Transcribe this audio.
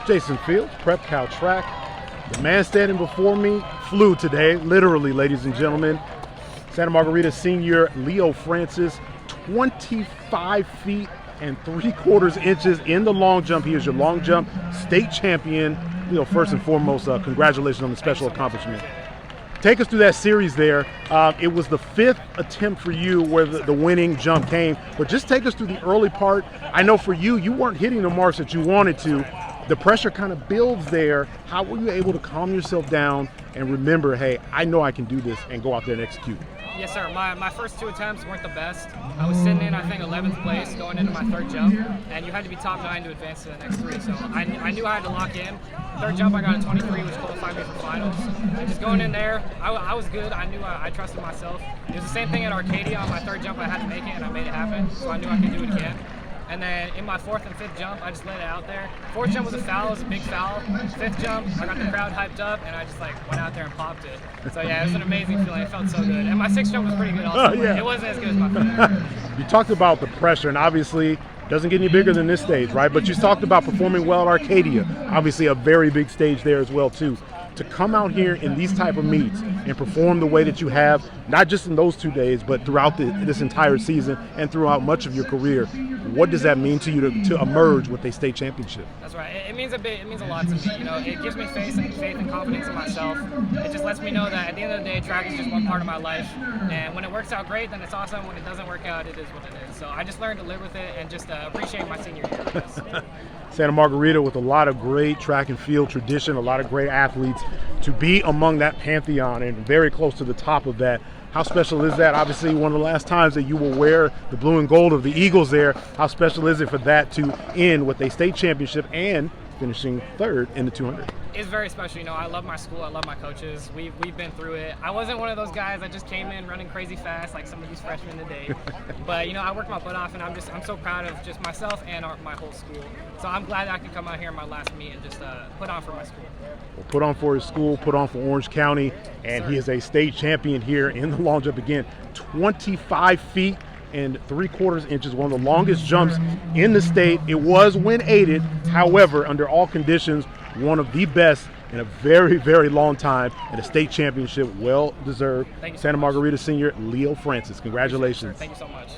Jason Fields, Prep Cow Track. The man standing before me flew today, literally, ladies and gentlemen. Santa Margarita senior Leo Francis, 25 feet and 3/4 inches in the long jump. He is your long jump state champion. Leo, first and foremost, congratulations on the special accomplishment. Take us through that series there. It was the 5th attempt for you where the winning jump came, but just take us through the early part. I know for you, you weren't hitting the marks that you wanted to. The pressure kind of builds there. How were you able to calm yourself down and remember, hey, I know I can do this, and go out there and execute? Yes, sir. My first 2 attempts weren't the best. I was sitting in, I think, 11th place going into my 3rd jump, and you had to be top 9 to advance to the next 3. So I knew I had to lock in. 3rd jump, I got a 23, which qualified me for finals. And just going in there, I was good. I knew I trusted myself. It was the same thing at Arcadia. On my 3rd jump, I had to make it, and I made it happen. So I knew I could do it again. And then in my 4th and 5th jump, I just let it out there. 4th jump was a foul, it was a big foul. 5th jump, I got the crowd hyped up, and I just went out there and popped it. So yeah, it was an amazing feeling. It felt so good. And my 6th jump was pretty good also. Yeah. It wasn't as good as my 5th. You talked about the pressure, and obviously doesn't get any bigger than this stage, right? But you talked about performing well at Arcadia. Obviously a very big stage there as well too. To come out here in these type of meets and perform the way that you have, not just in those 2 days, but throughout this entire season and throughout much of your career, what does that mean to you to emerge with a state championship? That's right. It means a bit. It means a lot to me. You know, it gives me faith and confidence in myself. It just lets me know that at the end of the day, track is just one part of my life. And when it works out great, then it's awesome. When it doesn't work out, it is what it is. So I just learned to live with it and just appreciate my senior year. Santa Margarita with a lot of great track and field tradition, a lot of great athletes. To be among that pantheon and very close to the top of that, how special is that? Obviously, one of the last times that you will wear the blue and gold of the Eagles there. How special is it for that to end with a state championship and finishing 3rd in the 200? It's very special. You know, I love my school. I love my coaches. We've been through it. I wasn't one of those guys that just came in running crazy fast like some of these freshmen today. But, you know, I worked my butt off, and I'm so proud of just myself and my whole school. So I'm glad that I could come out here in my last meet and just put on for my school. Well, put on for his school, put on for Orange County, and he is a state champion here in the long jump again. 25 feet and 3/4 inches, one of the longest jumps in the state. It was wind aided, however, under all conditions, one of the best in a very, very long time, and a state championship well deserved. Thank you so Santa much. Margarita senior Leo Francis, congratulations. Thank you so much.